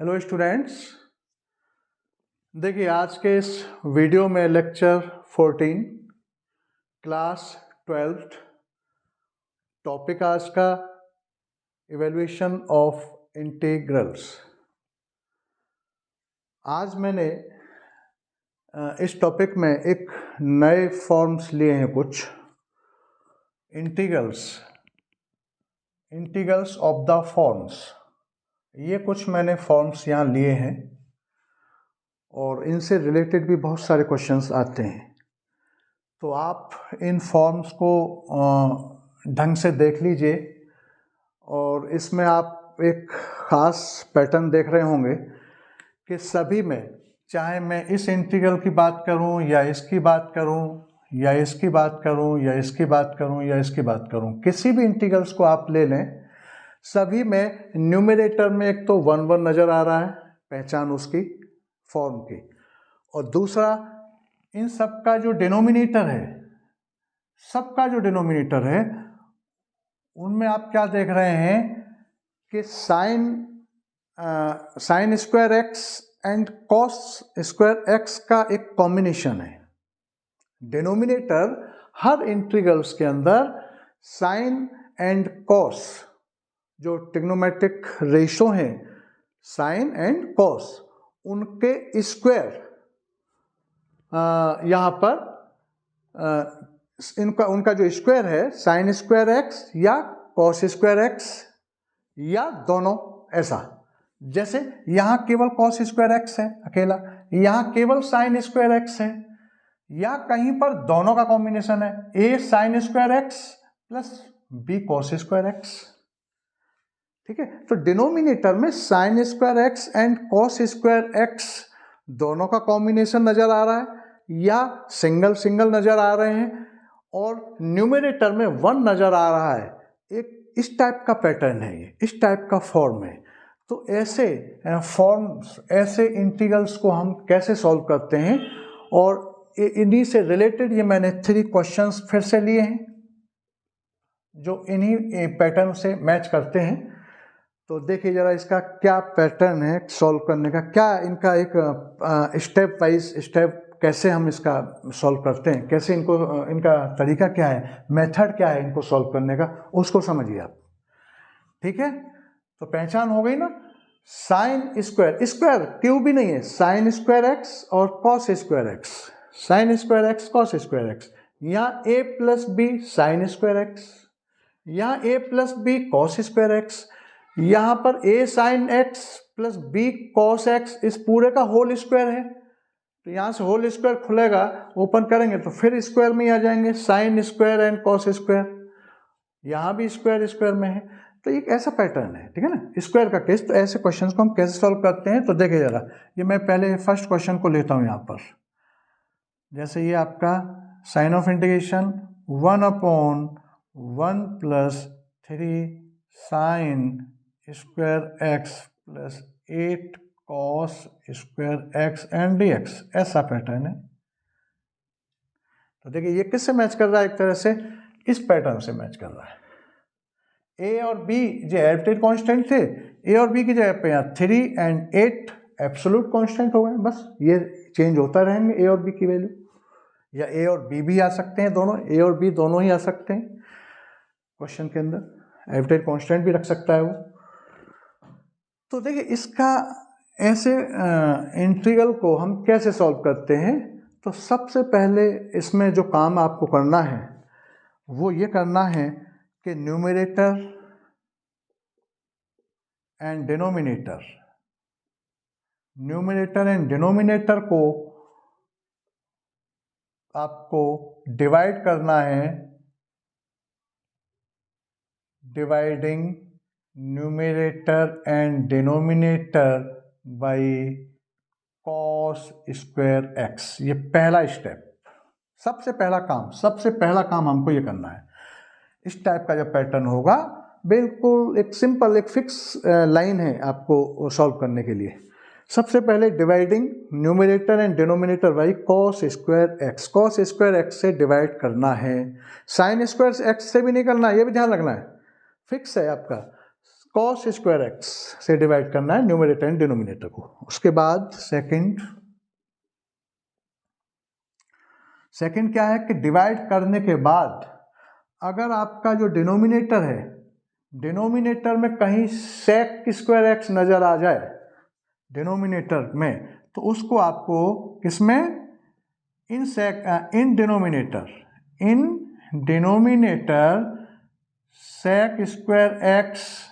Hello students, देखिए आज के इस वीडियो में लेक्चर 14 क्लास 12 टॉपिक आज का इवैल्यूएशन ऑफ इंटीग्रल्स। आज मैंने इस टॉपिक में एक नए फॉर्म्स लिए हैं, कुछ इंटीग्रल्स ऑफ द फॉर्म्स। ये कुछ मैंने फॉर्म्स यहाँ लिए हैं और इनसे रिलेटेड भी बहुत सारे क्वेश्चंस आते हैं, तो आप इन फॉर्म्स को ढंग से देख लीजिए। और इसमें आप एक ख़ास पैटर्न देख रहे होंगे कि सभी में, चाहे मैं इस इंटीग्रल की बात करूं या इसकी बात करूं या इसकी बात करूं या इसकी बात करूं या इसकी बात करूं, किसी भी इंटीग्रल्स को आप ले लें, सभी में न्यूमरेटर में एक तो 1 1 नज़र आ रहा है, पहचान उसकी फॉर्म की, और दूसरा इन सबका जो डिनोमिनेटर है, उनमें आप क्या देख रहे हैं कि sign square x and cos square x का एक कॉम्बिनेशन है। डिनोमिनेटर हर इंटीग्रल्स के अंदर साइन एंड कॉस, जो ट्रिग्नोमेट्रिक रेशो हैं, साइन एंड कॉस, उनके स्क्वायर यहाँ पर उनका जो स्क्वायर है, साइन स्क्वायर एक्स या कॉस स्क्वायर एक्स या दोनों, ऐसा। जैसे यहाँ केवल कॉस स्क्वायर एक्स है अकेला, यहाँ केवल साइन स्क्वायर एक्स है, या कहीं पर दोनों का कॉम्बिनेशन है, a sine square x plus b cos square x. ठीक है, तो डिनोमिनेटर में sine square x and cos square x दोनों का कॉम्बिनेशन नजर आ रहा है या सिंगल सिंगल नजर आ रहे हैं, और न्यूमरेटर में 1 नजर आ रहा है। एक इस टाइप का पैटर्न है, ये इस टाइप का फॉर्म है। तो ऐसे फॉर्म्स, ऐसे इंटीग्रल्स को हम कैसे सॉल्व करते हैं, और इन्हीं से रिलेटेड ये मैंने 3 क्वेश्चंस फिर से लिए हैं जो इन्हीं पैटर्न से मैच करते हैं। तो देखिए जरा इसका क्या पैटर्न है सॉल्व करने का, क्या इनका एक स्टेप वाइज स्टेप कैसे हम इसका सॉल्व करते हैं, कैसे इनका तरीका क्या है, मेथड क्या है इनको सॉल्व करने का, उसको समझिए आप। ठीक है, तो पहचान हो गई ना। साइन स्क्वायर, स्क्वायर क्यों भी नहीं है, साइन स्क्वायर एक्स और cos square x, sine square x cos square x, यहाँ a plus b sine square x, यहाँ a plus b cos square x, यहाँ पर a sine x plus b cos x, इस पूरे का whole square है। तो यहाँ से होल स्क्वायर खुलेगा, ओपन करेंगे तो फिर स्क्वायर में ही आ जाएंगे, sine square and cos square, यहाँ भी स्क्वायर स्क्वायर में है। तो एक ऐसा पैटर्न है, ठीक है ना, स्क्वायर का केस। तो ऐसे क्वेश्चंस को हम कैसे सॉल्व करते हैं, तो देखिए जरा, ये मैं पहले फर्स्ट क्वेश्चन को लेता हूँ यहाँ पर। जैसे ये आपका sign of integration 1/1 + 3 sine square x plus 8 cos square x and dx, ऐसा पैटर्न है। तो देखिए ये किससे मैच कर रहा है, एक तरह से इस पैटर्न से मैच कर रहा है। ए और बी जो एब्सोल्यूट कांस्टेंट थे, ए और बी की जगह पे यहाँ 3 और 8 एब्सोल्यूट कांस्टेंट हो गए, बस ये चेंज होता रहेंगे ए और बी की वैल्यू, या ए और बी भी आ सकते हैं, दोनों ए और बी दोनों ही आ सकते हैं क्वेश्चन के अंदर, एब्सोल्यूट कांस्टेंट भी रख सकता है वो। तो देखिए इसका ऐसे इंटीग्रल को हम कैसे सॉल्व करते हैं। तो सबसे पहले इसमें जो काम आपको करना है वो ये करना है कि न्यूमरेटर एंड डिनोमिनेटर को आपको डिवाइड करना है, dividing numerator and denominator by cos square x. ये पहला स्टेप, सबसे पहला काम हमको ये करना है। इस टाइप का जब पैटर्न होगा, बिल्कुल एक सिंपल एक फिक्स लाइन है आपको सॉल्व करने के लिए। सबसे पहले dividing numerator and denominator by cos square x, cos square x से डिवाइड करना है, साइन स्क्वायर एक्स से भी नहीं करना, ये भी ध्यान रखना है, फिक्स है आपका। कॉस स्क्वायर एक्स से डिवाइड करना है न्यूमरेटर एंड डिनोमिनेटर को। उसके बाद सेकंड क्या है कि डिवाइड करने के बाद अगर आपका जो डिनोमिनेटर है, डिनोमिनेटर में कहीं सेक स्क्वायर एक्स नजर आ जाए डिनोमिनेटर में, तो उसको आपको किसमें, in denominator sec square x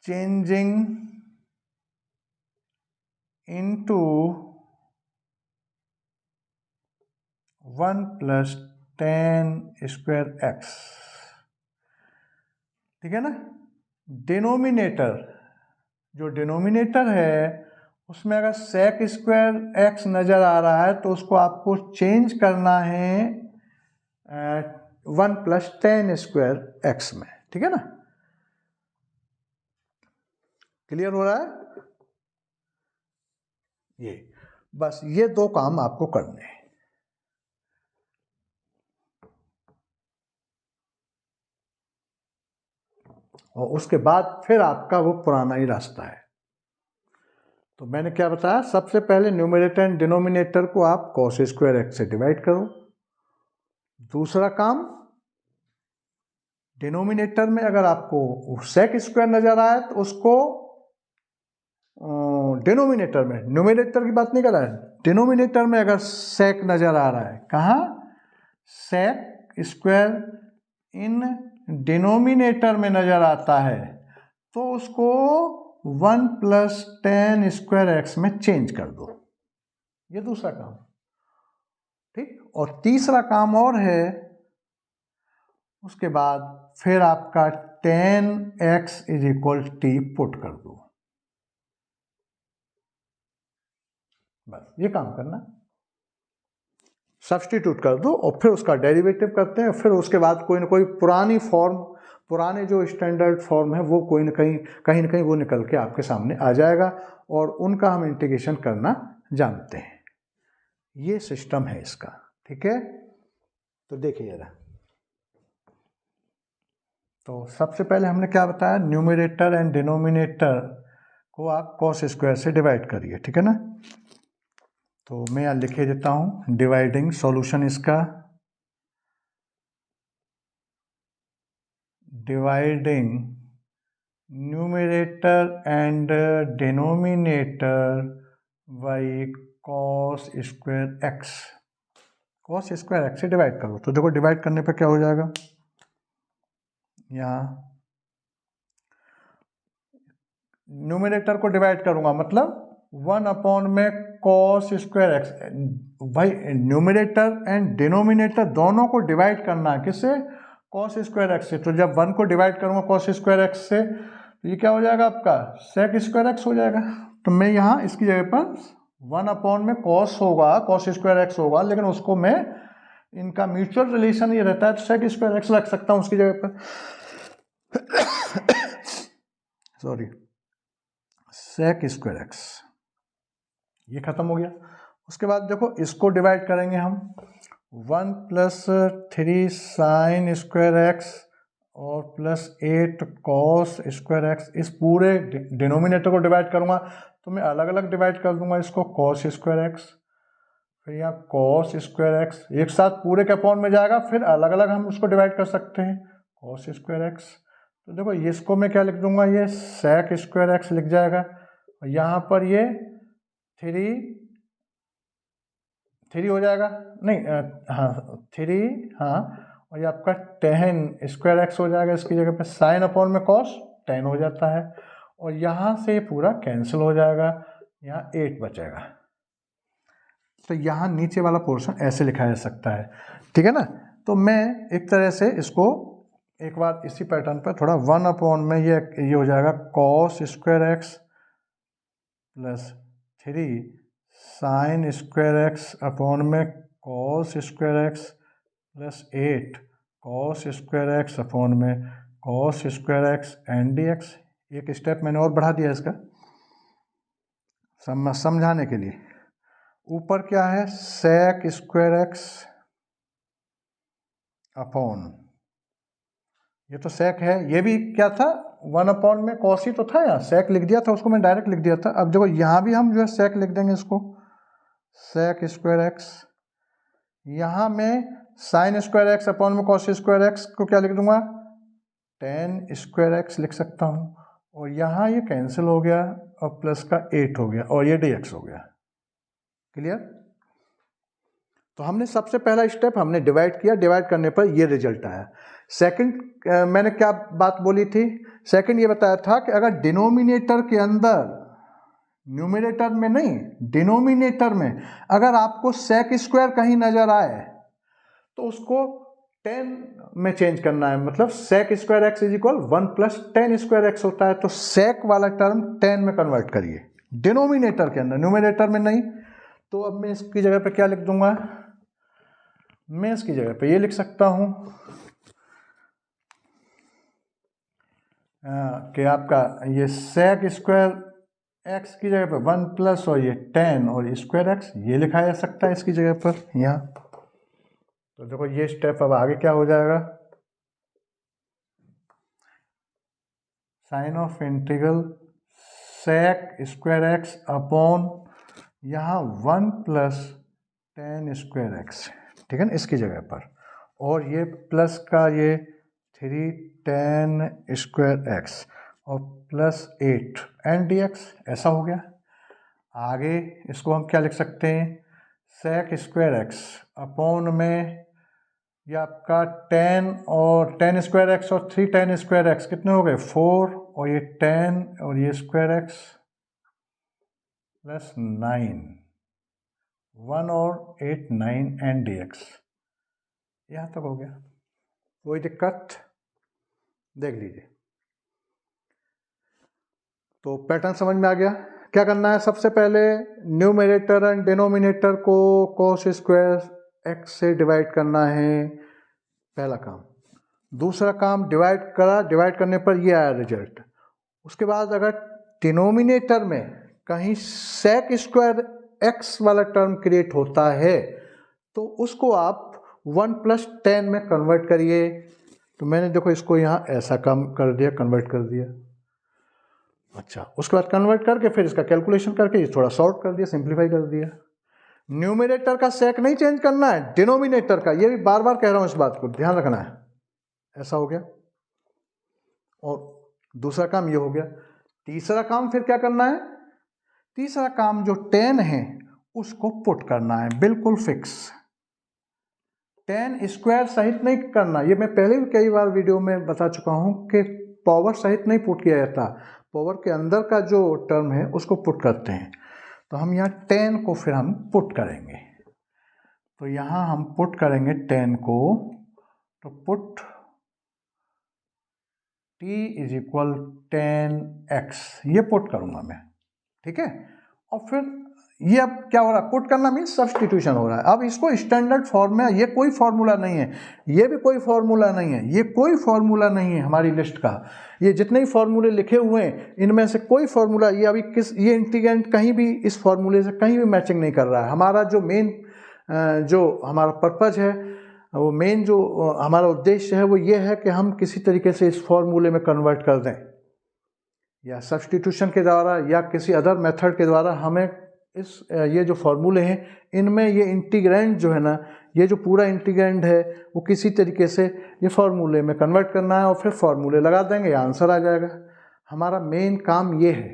changing into 1 + tan square x, ठीक है ना। डिनोमिनेटर, जो डिनोमिनेटर है उसमें अगर सेक स्क्वायर एक्स नजर आ रहा है तो उसको आपको चेंज करना है 1 + tan स्क्वायर एक्स में, ठीक है ना। क्लियर हो रहा है ये? बस ये दो काम आपको करने हैं। और उसके बाद फिर आपका वो पुराना ही रास्ता है। तो मैंने क्या बताया, सबसे पहले न्यूमरेटर एंड डिनोमिनेटर को आप कॉस स्क्वायर एक्स से डिवाइड करो। दूसरा काम, डिनोमिनेटर में अगर आपको सेक स्क्वायर नजर आए तो उसको डिनोमिनेटर में, न्यूमरेटर की बात नहीं कर रहा है, डिनोमिनेटर में अगर सेक नजर आ रहा है, कहाँ, सेक स्क्वायर इन डिनोमिनेटर में नजर आता है तो उसको 1 + tan स्क्वायर एक्स में चेंज कर दो। ये दूसरा काम, ठीक। और तीसरा काम और है, उसके बाद फिर आपका tan x = t पुट कर दो। बस ये काम करना, सब्स्टिट्यूट कर दो और फिर उसका डेरिवेटिव करते हैं। फिर उसके बाद कोई ना कोई पुरानी फॉर्म, पुराने जो स्टैंडर्ड फॉर्म है वो कोई ना कहीं वो निकल के आपके सामने आ जाएगा और उनका हम इंटीग्रेशन करना जानते हैं। ये सिस्टम है इसका, ठीक है। तो देखिए जरा, तो सबसे पहले हमने क्या बताया, न्यूमरेटर एंड डिनोमिनेटर को आप कॉस स्क्वायर से डिवाइड करिए, ठीक है ना। तो मैं यहाँ लिखे देता हूँ डिवाइडिंग सॉल्यूशन इसका, dividing numerator and denominator by cos square x. Cos square x से डिवाइड करो तो देखो डिवाइड करने पे क्या हो जाएगा, यहाँ न्यूमरेटर को डिवाइड करूंगा मतलब 1 में कॉस स्क्वायर एक्स। भाई न्यूमरेटर एंड डिनोमिनेटर दोनों को डिवाइड करना है, किससे, कॉस स्क्वायर एक्स से। तो जब 1 को डिवाइड करूंगा कॉस स्क्वायर एक्स से तो ये क्या हो जाएगा आपका, सेक स्क्वायर एक्स हो जाएगा। तो मैं यहाँ इसकी जगह पर 1 में कॉस होगा, कॉस स्क्वायर एक्स होगा, लेकिन उसको मैं, इनका म्यूचुअल रिलेशन ये रहता है तो सेक स्क्वायर एक्स रख सकता हूँ उसकी जगह पर। सॉरी, सेक स्क्वायर एक्स, ये खत्म हो गया। उसके बाद देखो इसको डिवाइड करेंगे हम 1 + 3 sin स्क्वायर एक्स और +8 cos स्क्वायर एक्स। इस पूरे डिनोमिनेटर को डिवाइड करूंगा तो मैं अलग अलग डिवाइड कर दूंगा इसको, cos स्क्वायर एक्स, फिर यहाँ cos स्क्वायर एक्स, एक साथ पूरे के अपॉन में जाएगा, फिर अलग अलग हम उसको डिवाइड कर सकते हैं cos स्क्वायर एक्स। तो देखो इसको मैं क्या लिख दूंगा, ये sec स्क्वायर एक्स लिख जाएगा, और यहाँ पर ये 3 हो जाएगा, नहीं हाँ 3, हाँ, और ये आपका tan स्क्वायर एक्स हो जाएगा, इसकी जगह पे sin अपॉन में cos tan हो जाता है, और यहाँ से ये पूरा कैंसिल हो जाएगा, यहाँ 8 बचेगा। तो यहाँ नीचे वाला पोर्शन ऐसे लिखा जा सकता है, ठीक है ना। तो मैं एक तरह से इसको एक बार इसी पैटर्न पर थोड़ा 1 में ये हो जाएगा cos square x +3 sin square x upon में cos square x +8 cos square x upon में cos square x and d x. एक स्टेप मैंने और बढ़ा दिया इसका समझाने के लिए। ऊपर क्या है, sec स्क्वायर एक्स अपॉन ये तो sec है, ये भी क्या था 1 में cos ही तो था, यहाँ sec लिख दिया था, उसको मैं डायरेक्ट लिख दिया था। अब देखो यहाँ भी हम जो है sec लिख देंगे इसको, sec स्क्वायर एक्स। यहाँ में साइन स्क्वायर एक्स अपॉन में कॉस स्क्वायर एक्स को क्या लिख दूंगा, टेन स्क्वायर एक्स लिख सकता हूँ। और यहाँ ये कैंसिल हो गया और प्लस का 8 हो गया और ये dx हो गया। क्लियर? तो हमने सबसे पहला स्टेप हमने डिवाइड किया, डिवाइड करने पर ये रिजल्ट आया। सेकंड मैंने क्या बात बोली थी, सेकंड ये बताया था कि अगर डिनोमिनेटर के अंदर, न्यूमरेटर में नहीं डिनोमिनेटर में, अगर आपको सेक स्क्वायर कहीं नजर आए तो उसको 10 में चेंज करना है, मतलब sec square x is equal 1 plus 10 square x होता है, तो सेक वाला टर्म 10 में कन्वर्ट करिए डिनोमिनेटर के अंदर, न्यूमरेटर में नहीं। तो अब मैं इसकी जगह पे क्या लिख दूंगा, मैं इसकी जगह पे ये लिख सकता हूं कि आपका ये सेक स्क्वायर एक्स की जगह पे 1 प्लस और ये 10 और स्क्वायर एक्स, ये लिखा जा सकता है इसकी जगह पर यहाँ। तो देखो ये स्टेप अब आगे क्या हो जाएगा, sign of integral sec square x upon यहाँ 1 प्लस 10 स्क्वायर एक्स, ठीक है ना, इसकी जगह पर, और ये प्लस का ये 3 10 स्क्वायर एक्स और प्लस 8 एन डी एक्स, ऐसा हो गया। आगे इसको हम क्या लिख सकते हैं, सेक स्क्वायर एक्स अपॉन में ये आपका 10 और 10 स्क्वायर एक्स और 3 10 स्क्वायर एक्स कितने हो गए 4, और ये 10 और ये स्क्वायर एक्स प्लस 9, 1 और 8 9 एन डी एक्स, यहाँ तक हो गया। कोई दिक्कत? देख लीजिए। तो पैटर्न समझ में आ गया। क्या करना है, सबसे पहले न्यूमरेटर एंड डिनोमिनेटर को cos स्क्वायर एक्स से डिवाइड करना है, पहला काम। दूसरा काम डिवाइड करा, डिवाइड करने पर ये आया रिजल्ट। उसके बाद अगर डिनोमिनेटर में कहीं सेक स्क्वायर एक्स वाला टर्म क्रिएट होता है तो उसको आप 1 प्लस 10 में कन्वर्ट करिए। तो मैंने देखो इसको यहाँ ऐसा काम कर दिया, कन्वर्ट कर दिया। अच्छा, उसके बाद कन्वर्ट करके फिर इसका कैलकुलेशन करके थोड़ा सॉर्ट कर दिया, सिंप्लीफाई कर दिया। न्यूमरेटर का सेक नहीं चेंज करना है, डिनोमिनेटर का, ये भी बार बार कह रहा हूँ, इस बात को ध्यान रखना है। ऐसा हो गया, और दूसरा काम ये हो गया। तीसरा काम फिर क्या करना है, तीसरा काम जो 10 है उसको पुट करना है, बिल्कुल फिक्स। 10 स्क्वायर सहित नहीं करना, ये मैं पहले भी कई बार वीडियो में बता चुका हूँ कि पावर सहित नहीं पुट किया जाता, पावर के अंदर का जो टर्म है उसको पुट करते हैं। तो हम यहाँ 10 को फिर हम पुट करेंगे। तो यहाँ हम पुट करेंगे 10 को, तो put t is equal 10x, ये पुट करूँगा मैं, ठीक है। और फिर ये अब क्या हो रहा है, पुट करना मीन्स सब्सटीट्यूशन हो रहा है। अब इसको स्टैंडर्ड फॉर्म में, ये कोई फॉर्मूला नहीं है, ये भी कोई फॉर्मूला नहीं है, ये कोई फॉर्मूला नहीं है हमारी लिस्ट का। ये जितने ही फॉर्मूले लिखे हुए हैं इनमें से कोई फॉर्मूला, ये अभी ये इंटीग्रेंट कहीं भी इस फॉर्मूले से कहीं भी मैचिंग नहीं कर रहा है। हमारा जो मेन जो हमारा पर्पज है, वो मेन जो हमारा उद्देश्य है वो ये है कि हम किसी तरीके से इस फॉर्मूले में कन्वर्ट कर दें, या सब्सटीट्यूशन के द्वारा या किसी अदर मेथड के द्वारा हमें इस ये जो फॉर्मूले हैं इनमें ये इंटीग्रेंड जो है ना, ये जो पूरा इंटीग्रेंड है वो किसी तरीके से ये फॉर्मूले में कन्वर्ट करना है, और फिर फॉर्मूले लगा देंगे, आंसर आ जाएगा। हमारा मेन काम ये है,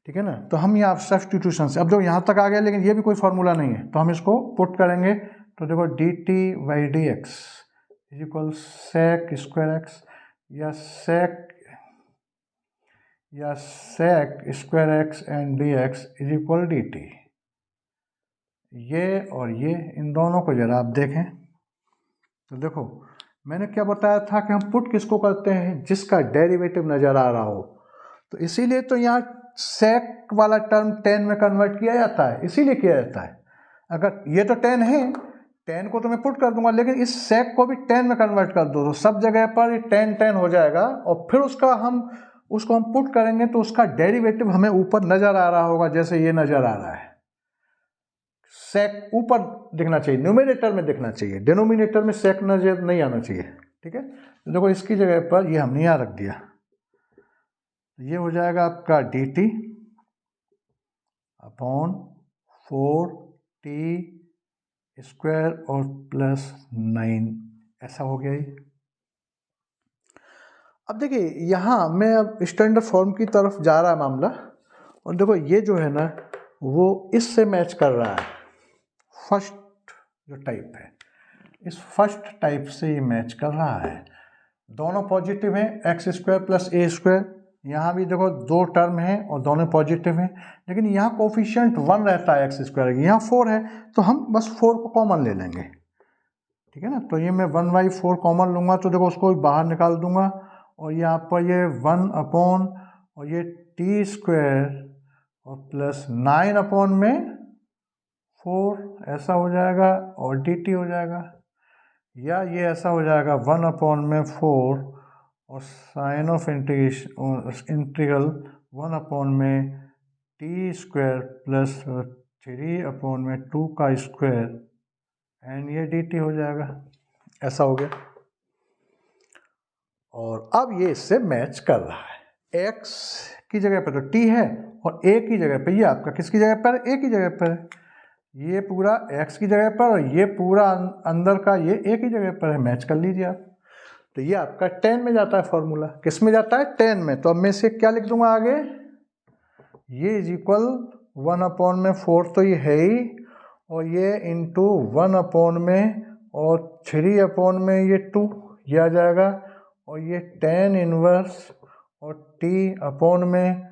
ठीक है ना। तो हम यहाँ सब्सटीट्यूशन से, अब जो यहाँ तक आ गया, लेकिन ये भी कोई फॉर्मूला नहीं है, तो हम इसको पुट करेंगे। तो देखो dt by d x is equal sec square x या sec square x and d x is equal d t. ये और ये, इन दोनों को जरा आप देखें। तो देखो मैंने क्या बताया था कि हम पुट किसको करते हैं, जिसका डेरिवेटिव नज़र आ रहा हो। तो इसीलिए तो यहाँ सेक वाला टर्म 10 में कन्वर्ट किया जाता है, इसीलिए किया जाता है। अगर ये तो 10 है, 10 को तो मैं पुट कर दूंगा, लेकिन इस सेक को भी 10 में कन्वर्ट कर दो तो सब जगह पर ये 10 हो जाएगा, और फिर उसको हम पुट करेंगे तो उसका डेरिवेटिव हमें ऊपर नज़र आ रहा होगा, जैसे ये नज़र आ रहा है। सेक ऊपर दिखना चाहिए, न्यूमरेटर में दिखना चाहिए, डिनोमिनेटर में सेक नजर नहीं आना चाहिए, ठीक है। तो देखो इसकी जगह पर ये हमने यहाँ रख दिया, ये हो जाएगा आपका dt अपॉन 4t² और प्लस 9, ऐसा हो गया ये। अब देखिए यहाँ मैं अब स्टैंडर्ड फॉर्म की तरफ जा रहा है मामला, और देखो ये जो है ना वो इससे मैच कर रहा है, फर्स्ट जो टाइप है इस फर्स्ट टाइप से ये मैच कर रहा है। दोनों पॉजिटिव हैं, x² प्लस a², यहाँ भी देखो दो टर्म हैं और दोनों पॉजिटिव हैं, लेकिन यहाँ कोफिशिएंट 1 रहता है x², यहाँ 4 है, तो हम बस 4 को कॉमन ले लेंगे, ठीक है ना। तो ये मैं 1/4 कॉमन लूँगा, तो देखो उसको बाहर निकाल दूंगा, और यहाँ पर ये 1 अपॉन और ये t² और प्लस 9 अपॉन में 4, ऐसा हो जाएगा, और dt हो जाएगा, या ये ऐसा हो जाएगा 1 अपॉन में 4 और साइन ऑफ इंटीग्रल 1 अपॉन में t² प्लस 3 अपॉन में 2 का स्क्वायर, एंड ये dt हो जाएगा, ऐसा हो गया। और अब ये इससे मैच कर रहा है, x की जगह पर तो t है और a की जगह पर ये आपका किसकी जगह पर, a की जगह पर है, ये पूरा x की जगह पर और ये पूरा अंदर का ये a की जगह पर है, मैच कर लीजिए आप। तो ये आपका 10 में जाता है फॉर्मूला, किस में जाता है, 10 में। तो अब मैं इसे क्या लिख दूंगा आगे, ये इज इक्वल 1 अपॉन में 4 तो ये है ही, और ये इंटू 1 अपॉन में और 3 अपॉन में ये 2, ये आ जाएगा, और ये 10 इनवर्स और t अपॉन में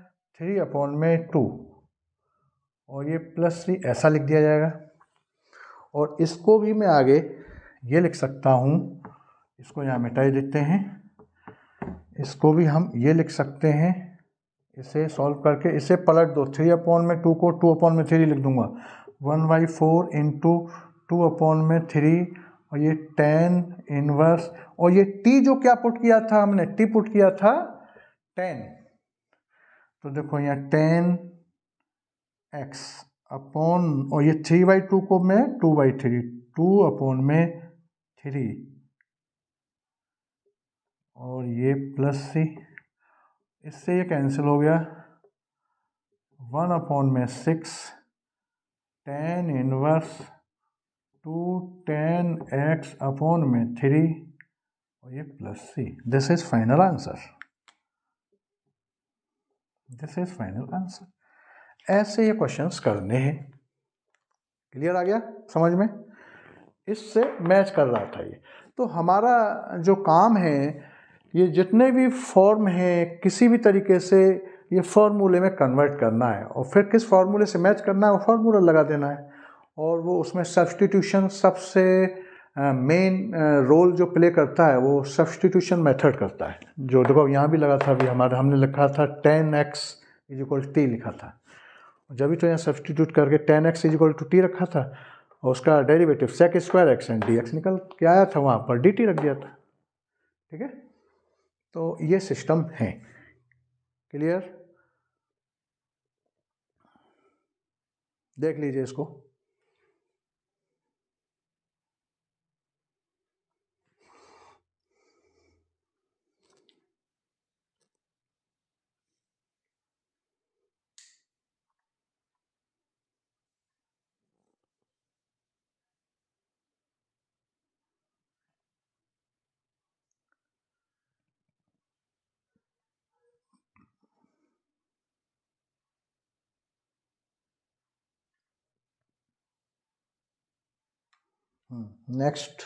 3 अपॉन में 2 और ये प्लस 3, ऐसा लिख दिया जाएगा। और इसको भी मैं आगे ये लिख सकता हूँ, इसको यहाँ मिटाई देते हैं, इसको भी हम ये लिख सकते हैं, इसे सॉल्व करके इसे पलट दो, 3 अपॉन में 2 को 2 अपॉन में 3 लिख दूंगा, 1/4 इंटू 2 अपॉन में 3 और ये 10 इनवर्स, और ये t जो क्या पुट किया था हमने, t पुट किया था 10, तो देखो यहाँ 10x अपॉन और ये 3/2 को मैं 2/3, 2 अपॉन में 3 और ये प्लस c, इससे ये कैंसिल हो गया, 1 अपॉन में 6, 10 इनवर्स 2 10x अपॉन में 3 और ये plus c। This is final answer, this is final answer. ऐसे ये क्वेश्चंस करने हैं, क्लियर आ गया समझ में, इससे मैच कर रहा था ये। तो हमारा जो काम है, ये जितने भी फॉर्म हैं किसी भी तरीके से ये फार्मूले में कन्वर्ट करना है, और फिर किस फार्मूले से मैच करना है वो फार्मूला लगा देना है, और वो उसमें सब्स्टिट्यूशन सबसे मेन रोल जो प्ले करता है वो सब्स्टिट्यूशन मेथड करता है, जो देखो यहाँ भी लगा था, अभी हमारा हमने लिखा था 10x इज इक्वल t लिखा था, जब भी तो यहाँ सब्स्टिट्यूट करके 10x is equal to t रखा था, और उसका derivative sec² x and dx निकल के आया था, वहाँ पर dt रख दिया था, ठीक है। तो ये सिस्टम है, क्लियर, देख लीजिए इसको। नेक्स्ट,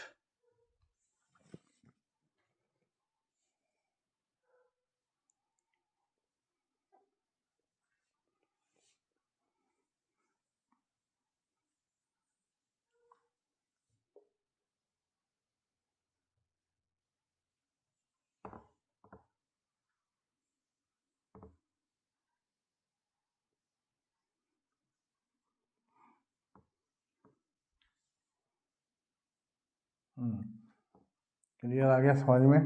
क्लियर आ गया समझ में।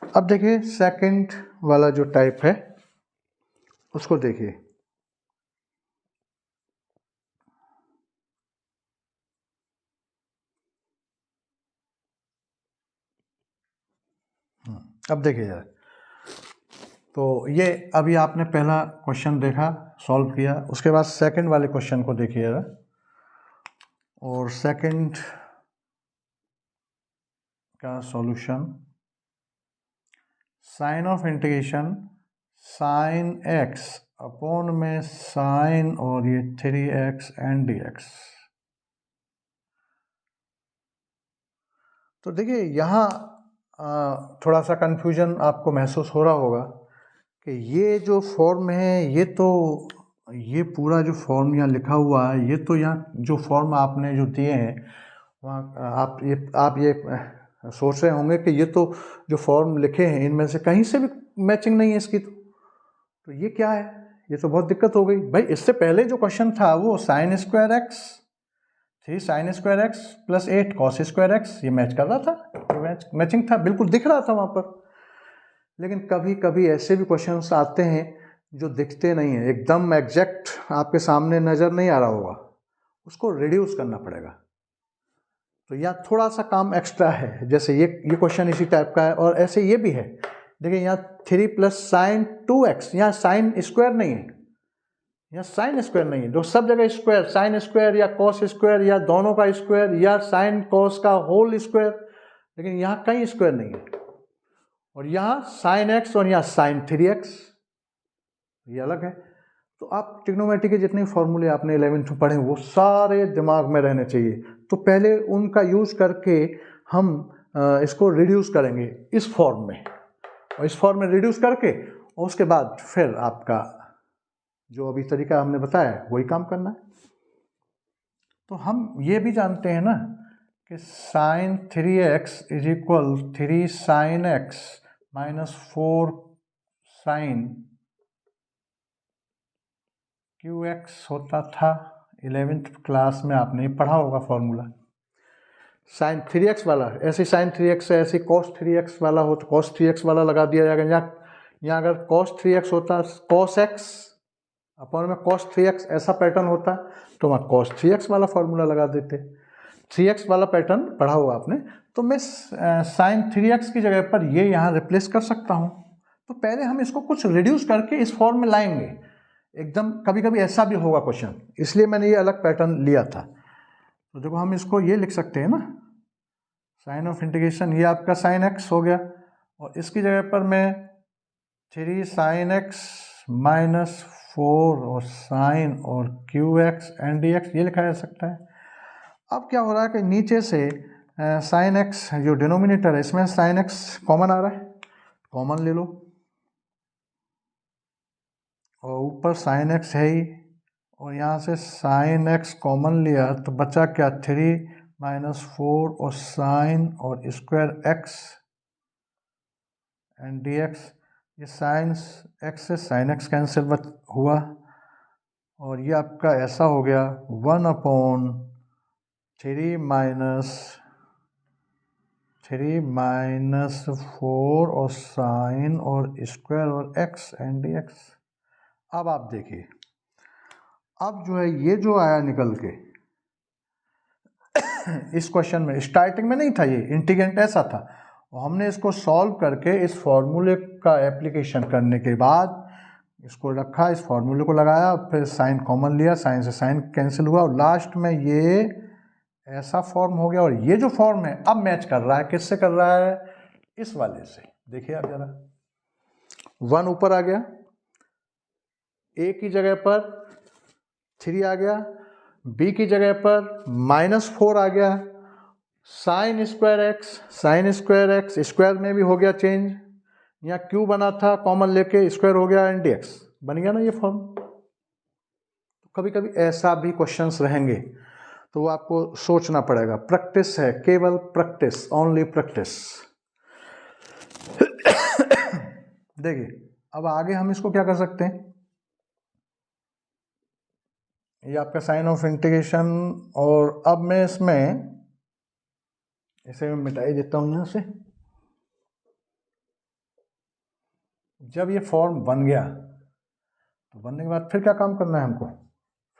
अब देखिए सेकंड वाला जो टाइप है उसको देखिए, अब देखिए जरा, तो ये अभी आपने पहला क्वेश्चन देखा, सॉल्व किया, उसके बाद सेकंड वाले क्वेश्चन को देखिए जरा। और सेकंड का solution, sign of integration sine x upon में साइन और ये 3x एंड dx। तो देखिए यहाँ थोड़ा सा कंफ्यूजन आपको महसूस हो रहा होगा कि ये जो फॉर्म है, ये पूरा जो फॉर्म यहाँ लिखा हुआ है, ये तो यहाँ जो फॉर्म आपने जो दिए हैं वहाँ आप ये सोच रहे होंगे कि ये तो जो फॉर्म लिखे हैं इनमें से कहीं से भी मैचिंग नहीं है इसकी, तो ये क्या है, ये तो बहुत दिक्कत हो गई भाई। इससे पहले जो क्वेश्चन था वो sign square x 3 sine square x plus 8 cos square x, ये मैच कर रहा था, मैचिंग था, बिल्कुल दिख रहा था वहाँ पर। लेकिन कभी कभी ऐसे भी क्वेश्चंस आते हैं जो दिखते नहीं हैं, एकदम एग्जैक्ट आपके सामने नज़र नहीं आ रहा होगा, उसको रिड्यूस करना पड़ेगा। तो यहाँ थोड़ा सा काम एक्स्ट्रा है, जैसे ये क्वेश्चन इसी टाइप का है। और ऐसे ये भी है, देखिए यहाँ 3 प्लस साइन 2x, यहाँ साइन स्क्वायर नहीं है, यहाँ साइन स्क्वायर नहीं है, जो सब जगह स्क्वायर, साइन स्क्वायर या कॉस स्क्वायर या दोनों का स्क्वायर या साइन कॉस का होल स्क्वायर, लेकिन यहाँ कहीं स्क्वायर नहीं है। और यहाँ साइन एक्स और यहाँ साइन 3x, ये अलग है। तो आप ट्रिग्नोमेट्री के जितने फॉर्मूले आपने 11th में पढ़े वो सारे दिमाग में रहने चाहिए। तो पहले उनका यूज़ करके हम इसको रिड्यूस करेंगे इस फॉर्म में, और इस फॉर्म में रिड्यूस करके और उसके बाद फिर आपका जो अभी तरीका हमने बताया वही काम करना है। तो हम ये भी जानते हैं ना कि sine 3x is equal 3 sine x minus 4 sine QX होता था। 11th क्लास में आपने पढ़ा होगा फॉर्मूला, साइन 3x वाला, ऐसे साइन 3x है, ऐसे कॉस 3x वाला हो तो कॉस 3x वाला लगा दिया जाएगा। यहाँ अगर कॉस 3x होता, कॉस x अपॉन में कॉस 3x ऐसा पैटर्न होता तो वहाँ कॉस 3x वाला फॉर्मूला लगा देते। 3x वाला पैटर्न पढ़ा हुआ आपने, तो मैं साइन 3x की जगह पर ये यहाँ रिप्लेस कर सकता हूँ। तो पहले हम इसको कुछ रिड्यूस करके इस फॉर्म में लाएंगे, एकदम कभी कभी ऐसा भी होगा क्वेश्चन, इसलिए मैंने ये अलग पैटर्न लिया था। तो देखो हम इसको ये लिख सकते हैं ना, साइन ऑफ इंटीग्रेशन, ये आपका साइन एक्स हो गया, और इसकी जगह पर मैं 3 साइन एक्स माइनस 4 और साइन और QX एंड DX ये लिखा जा सकता है। अब क्या हो रहा है कि नीचे से साइन एक्स जो डिनोमिनेटर है इसमें साइन एक्स कॉमन आ रहा है, कॉमन ले लो, और ऊपर साइन एक्स है ही, और यहाँ से साइन एक्स कॉमन लिया तो बचा क्या 3 माइनस 4 और साइन और स्क्वायर एक्स एंड DX। ये साइन एक्स से साइन एक्स कैंसिल हुआ, और ये आपका ऐसा हो गया 1/3 माइनस 4 और साइन और स्क्वायर और एक्स एंड DX। अब आप देखिए, अब जो है ये जो आया निकल के इस क्वेश्चन में, स्टार्टिंग में नहीं था, ये इंटीग्रेंट ऐसा था, और हमने इसको सॉल्व करके इस फॉर्मूले का एप्लीकेशन करने के बाद इसको रखा, इस फॉर्मूले को लगाया, फिर साइन कॉमन लिया, साइन से साइन कैंसिल हुआ, और लास्ट में ये ऐसा फॉर्म हो गया। और ये जो फॉर्म है अब मैच कर रहा है, किससे कर रहा है, इस वाले से। देखिए आप जरा, 1 ऊपर आ गया, A की जगह पर 3 आ गया, B की जगह पर -4 आ गया, साइन स्क्वायर एक्स स्क्वायर में भी हो गया चेंज, यहाँ Q बना था कॉमन लेके स्क्वायर हो गया एंड DX बन गया ना ये फॉर्म। कभी कभी ऐसा भी क्वेश्चंस रहेंगे तो वो आपको सोचना पड़ेगा, प्रैक्टिस है, केवल प्रैक्टिस, ओनली प्रैक्टिस। देखिए अब आगे हम इसको क्या कर सकते हैं, ये आपका साइन ऑफ इंटीग्रेशन, और अब मैं इसमें इसे मैं मिटा ही देता हूँ यहाँ से। जब ये फॉर्म बन गया तो बनने के बाद फिर क्या काम करना है हमको,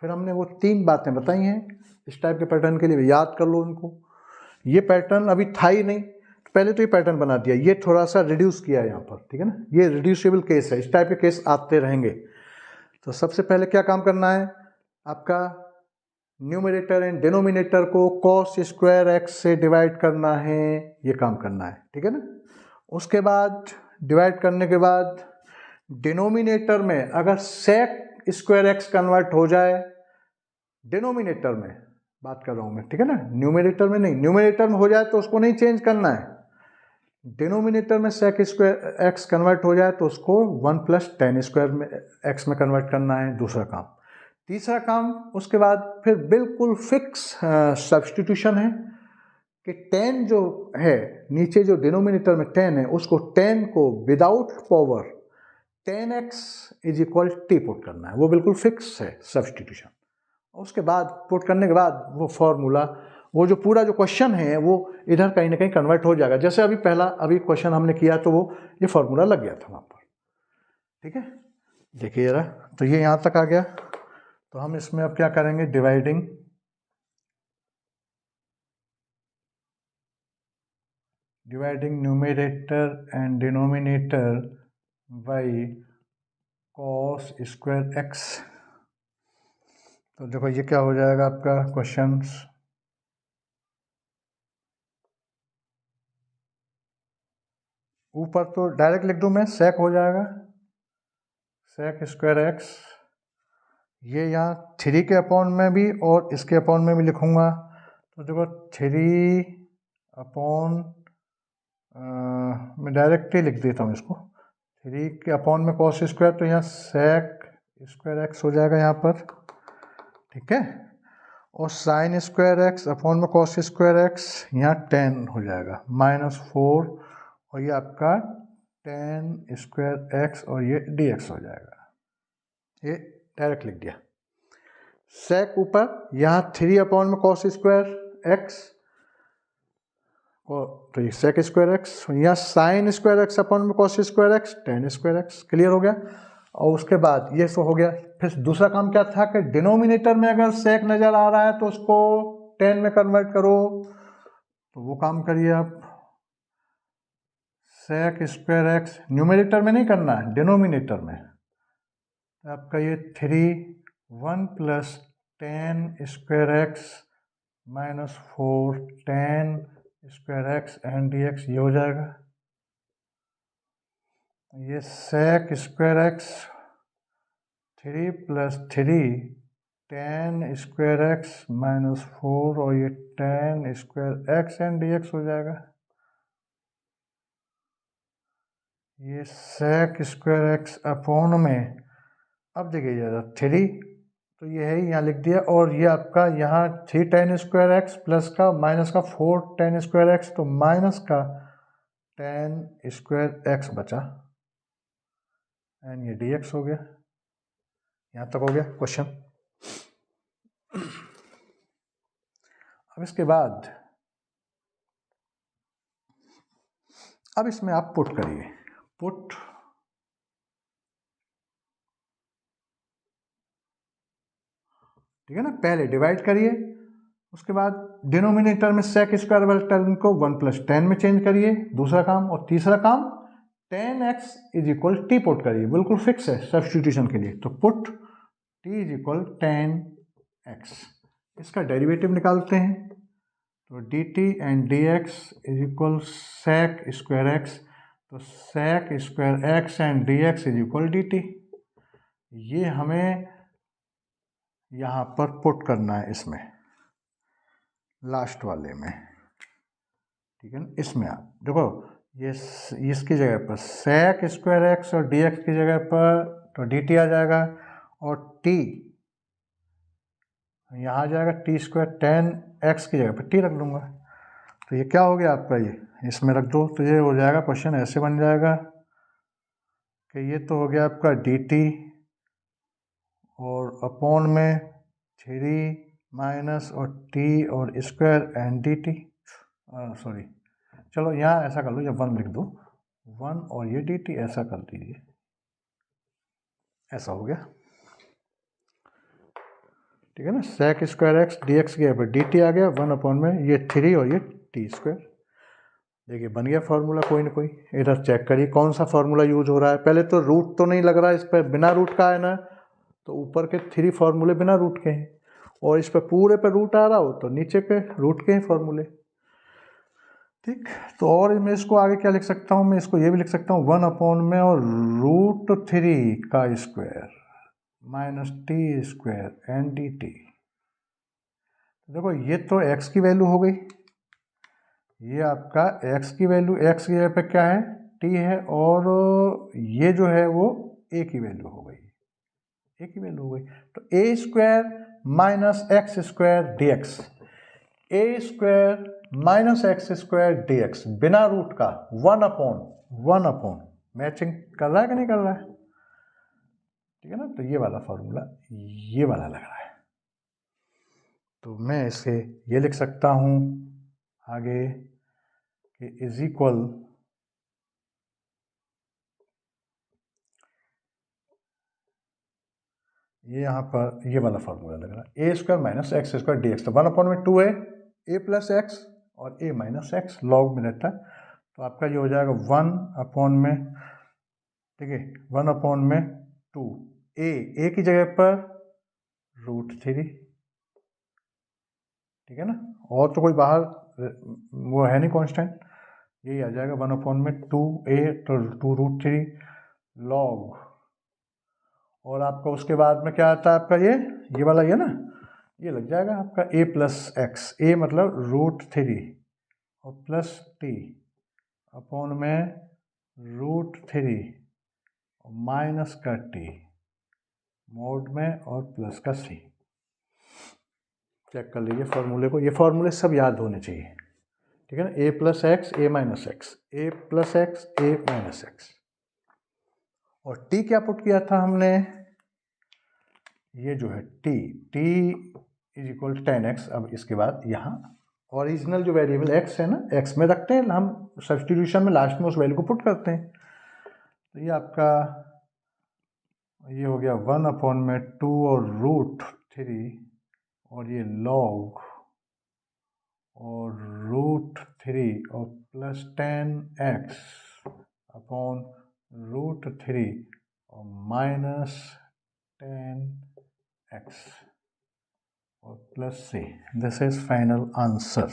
फिर हमने वो 3 बातें बताई हैं इस टाइप के पैटर्न के लिए, याद कर लो इनको। ये पैटर्न अभी था ही नहीं, पहले तो ये पैटर्न बना दिया, ये थोड़ा सा रिड्यूस किया है यहाँ पर, ठीक है ना, ये रिड्यूसेबल केस है, इस टाइप के केस आते रहेंगे। तो सबसे पहले क्या काम करना है, आपका न्यूमरेटर एंड डिनोमिनेटर को कॉस स्क्वायर एक्स से डिवाइड करना है, ये काम करना है, ठीक है ना। उसके बाद डिवाइड करने के बाद डिनोमिनेटर में अगर सेक स्क्वायर एक्स कन्वर्ट हो जाए, डिनोमिनेटर में बात कर रहा हूँ मैं, ठीक है ना, न्यूमरेटर में नहीं, न्यूमरेटर में हो जाए तो उसको नहीं चेंज करना है, डिनोमिनेटर में सेक स्क्वायर एक्स कन्वर्ट हो जाए तो उसको 1 प्लस टेन स्क्वायर में एक्स में कन्वर्ट करना है, दूसरा काम। तीसरा काम उसके बाद फिर बिल्कुल फिक्स सब्स्टिट्यूशन है कि टेन जो है नीचे, जो डिनोमिनेटर में टेन है, उसको टेन को without power 10x is equal T put करना है, वो बिल्कुल फिक्स है सब्स्टिट्यूशन। उसके बाद पुट करने के बाद वो फॉर्मूला, वो जो पूरा जो क्वेश्चन है वो इधर कहीं ना कहीं कन्वर्ट हो जाएगा। जैसे अभी क्वेश्चन हमने किया तो वो ये फॉर्मूला लग गया था वहाँ पर, ठीक है। देखिए जरा, तो ये यहाँ तक आ गया। तो हम इसमें अब क्या करेंगे, dividing numerator and denominator by cos square x. तो देखो ये क्या हो जाएगा आपका क्वेश्चन, ऊपर तो डायरेक्ट लिख दूं मैं, सेक हो जाएगा, सेक स्क्वायर एक्स, ये यहाँ 3 के अपॉन में भी और इसके अपॉन में भी लिखूंगा। तो देखो 3 अपॉन, मैं डायरेक्ट ही लिख देता हूँ इसको, 3 के अपॉन में कॉस स्क्वायर, तो यहाँ सेक स्क्वायर एक्स हो जाएगा यहाँ पर, ठीक है। और साइन स्क्वायर एक्स अपॉन में कॉस स्क्वायर एक्स, यहाँ 10 हो जाएगा -4, और ये आपका 10 स्क्वायर एक्स और ये डी एक्स हो जाएगा, ये डायरेक्ट लिख दिया। सेक ऊपर, यहाँ 3 अपॉन में कॉस स्क्वायर एक्स, तो ये सेक स्क्वायर एक्स, यहाँ साइन स्क्वायर एक्स अपॉन में cos square x, 10 square x, clear हो गया। और उसके बाद ये सो हो गया। फिर दूसरा काम क्या था कि डिनोमिनेटर में अगर सेक नज़र आ रहा है तो उसको 10 में कन्वर्ट करो, तो वो काम करिए आप। सेक स्क्वायर एक्स न्यूमरेटर में नहीं करना है, डिनोमिनेटर में। आपका ये 1 plus 10 square x -4 10 square x and d x, ये हो जाएगा। ये sec square x 3 plus 3 10 square x -4 और ये 10 square x and d x हो जाएगा। ये सेक स्क्वायर एक्स अपॉन में, अब देखिए ज़रा 3 तो ये है यहाँ लिख दिया, और ये आपका यहाँ 3 10 स्क्वायर एक्स प्लस का माइनस का 4 10 स्क्वायर एक्स, तो माइनस का 10 स्क्वायर एक्स बचा एंड ये डी एक्स हो गया। यहाँ तक हो गया क्वेश्चन। अब इसके बाद अब इसमें आप पुट करिए, पुट ठीक है ना, पहले डिवाइड करिए, उसके बाद डिनोमिनेटर में सेक स्क्वायर वाले टर्म को 1 प्लस 10 में चेंज करिए, दूसरा काम। और तीसरा काम 10x is equal T put करिए, बिल्कुल फिक्स है सब्स्टिट्यूशन के लिए। तो put t is equal 10x, इसका डेरिवेटिव निकालते हैं। तो dt and dx is equal sec square x, तो sec square x and dx is equal dt। ये हमें यहाँ पर पुट करना है, इसमें लास्ट वाले में, ठीक है ना। इसमें आप देखो, ये इसकी जगह पर सेक स्क्वायर एक्स और dx की जगह पर तो dt आ जाएगा, और t यहाँ आ जाएगा t स्क्वायर 10x की जगह पर t रख लूँगा। तो ये क्या हो गया आपका, ये इसमें रख दो, तो ये हो जाएगा क्वेश्चन ऐसे बन जाएगा कि ये तो हो गया आपका dt और अपॉन में 3 माइनस और t और स्क्वायर एंड dt, सॉरी चलो यहाँ ऐसा कर लो, या 1 लिख दो, 1 और ये dt ऐसा कर दीजिए, ऐसा हो गया, ठीक है ना। Sec square x d x के ऊपर dt आ गया, 1 अपॉन में ये 3 और ये t स्क्वायर। देखिए बन गया फार्मूला कोई ना कोई। इधर चेक करिए कौन सा फार्मूला यूज हो रहा है। पहले तो रूट तो नहीं लग रहा है इस पर, बिना रूट का है ना, तो ऊपर के 3 फार्मूले बिना रूट के हैं, और इस पर पूरे पे रूट आ रहा हो तो नीचे के रूट के हैं फार्मूले। ठीक, तो और मैं इसको आगे क्या लिख सकता हूँ, मैं इसको ये भी लिख सकता हूँ 1 में और √3 का square minus t square and d t. देखो ये तो x की वैल्यू हो गई, ये आपका x की वैल्यू, x की जगह पे क्या है t है, और ये जो है वो a की वैल्यू हो गई, a की वैल्यू हो गई। तो a square minus x square d x, A square minus x square d x बिना रूट का 1 अपॉन मैचिंग कर रहा है कि नहीं कर रहा है? ठीक है ना, तो ये वाला फॉर्मूला ये वाला लग रहा है, तो मैं इसे ये लिख सकता हूँ आगे कि इज इक्वल ये यहाँ पर ये वाला फॉर्मूला लग रहा है, a square minus x square d x. तो 1/2 है ए प्लस एक्स और ए माइनस एक्स लॉग में रहता है, तो आपका ये हो जाएगा 1/, ठीक है 1/2 ए की जगह पर √3, ठीक है ना, और तो कोई बाहर वो है नहीं कांस्टेंट, यही आ जाएगा 1/2a तो 2√3 लॉग, और आपका उसके बाद में क्या आता है आपका ये वाला ये ना, ये लग जाएगा आपका a प्लस एक्स, ए मतलब √3 और प्लस t अपॉन में √3 और माइनस का t मोड में और प्लस का c। चेक कर लीजिए फार्मूले को, ये फार्मूले सब याद होने चाहिए, ठीक है ना, a plus x A minus x, A plus x A minus x, और t क्या पुट किया था हमने, ये जो है t is equal to 10x। अब इसके बाद यहाँ ओरिजिनल जो वेरिएबल x है ना, x में रखते हैं हम, सब्स्टिट्यूशन में लास्ट में उस वैल्यू को पुट करते हैं, तो ये आपका ये हो गया 1/2 और √3 और ये लॉग और √3 और प्लस 10x अपॉन √3 और माइनस 10x और plus c। This is final answer,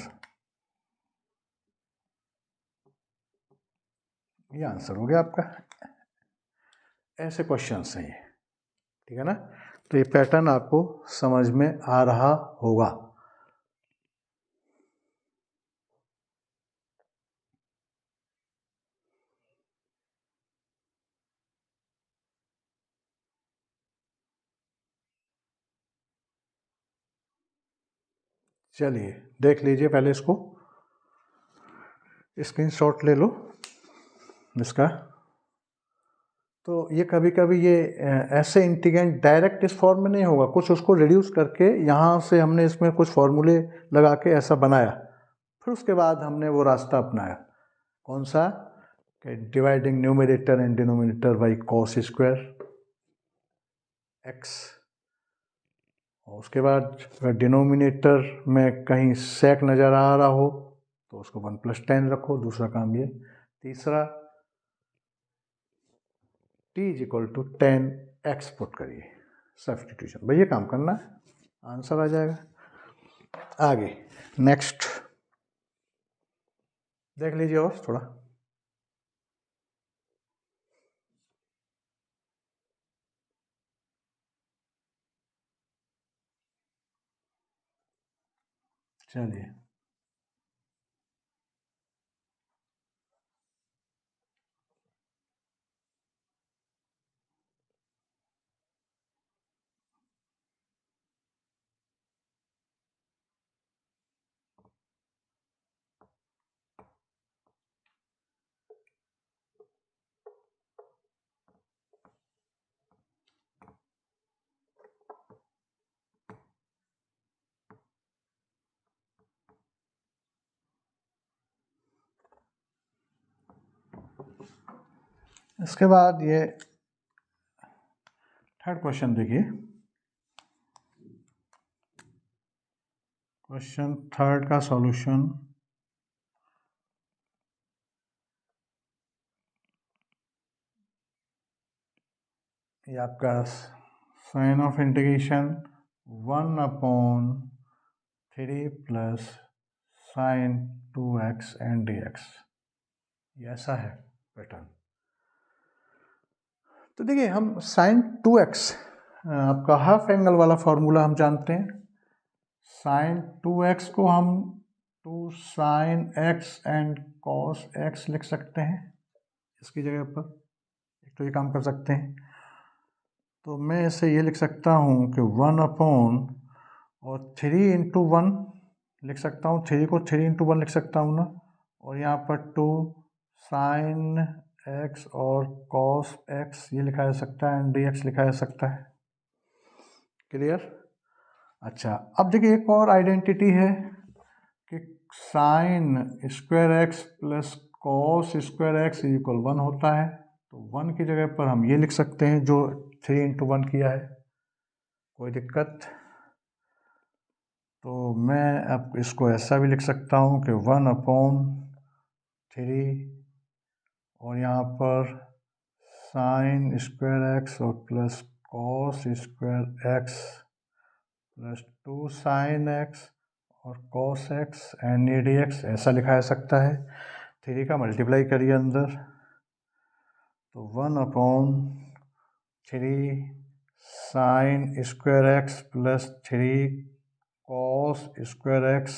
ये आंसर हो गया आपका। ऐसे क्वेश्चंस हैं ये, ठीक है ना, तो ये पैटर्न आपको समझ में आ रहा होगा। चलिए देख लीजिए, पहले इसको स्क्रीनशॉट ले लो इसका। तो ये कभी कभी ये ऐसे इंटीग्रेंट डायरेक्ट इस फॉर्म में नहीं होगा, कुछ उसको रिड्यूस करके यहाँ से हमने इसमें कुछ फॉर्मूले लगा के ऐसा बनाया, फिर उसके बाद हमने वो रास्ता अपनाया, कौन सा, कि dividing numerator and denominator by cos square x, और उसके बाद डिनोमिनेटर में कहीं सेक नज़र आ रहा हो तो उसको 1+10 रखो, दूसरा काम ये। तीसरा t is equal to 10x put करिए, सब्स्टिट्यूशन, भैया काम करना है, आंसर आ जाएगा। आगे नेक्स्ट देख लीजिए और थोड़ा, चलिए इसके बाद ये थर्ड क्वेश्चन देखिए, क्वेश्चन थर्ड का सॉल्यूशन ये आपका sign of integration 1/3 plus sine 2x and dx, ये ऐसा है पैटर्न। तो देखिए हम साइन 2x, आपका हाफ एंगल वाला फॉर्मूला हम जानते हैं। साइन 2x को हम 2 sine x and cos x लिख सकते हैं इसकी जगह पर, एक तो ये काम कर सकते हैं। तो मैं इसे ये लिख सकता हूँ कि 1 और 3 × 1 लिख सकता हूँ, 3 को 3 × 1 लिख सकता हूँ ना, और यहाँ पर 2 साइन x और कॉस x ये लिखा जा सकता है एंड dx लिखा जा सकता है। क्लियर? अच्छा, अब देखिए एक और आइडेंटिटी है कि sign square x plus cos square x equal 1 होता है। तो 1 की जगह पर हम ये लिख सकते हैं जो 3 × 1 किया है, कोई दिक्कत? तो मैं अब इसको ऐसा भी लिख सकता हूँ कि 1/3 और यहाँ पर साइन स्क्वायर एक्स और plus cos square x plus 2 sine x और कॉस एक्स एंड dx ऐसा लिखा जा सकता है। 3 का मल्टीप्लाई करिए अंदर, तो 1/3 sign square x plus 3 cos square x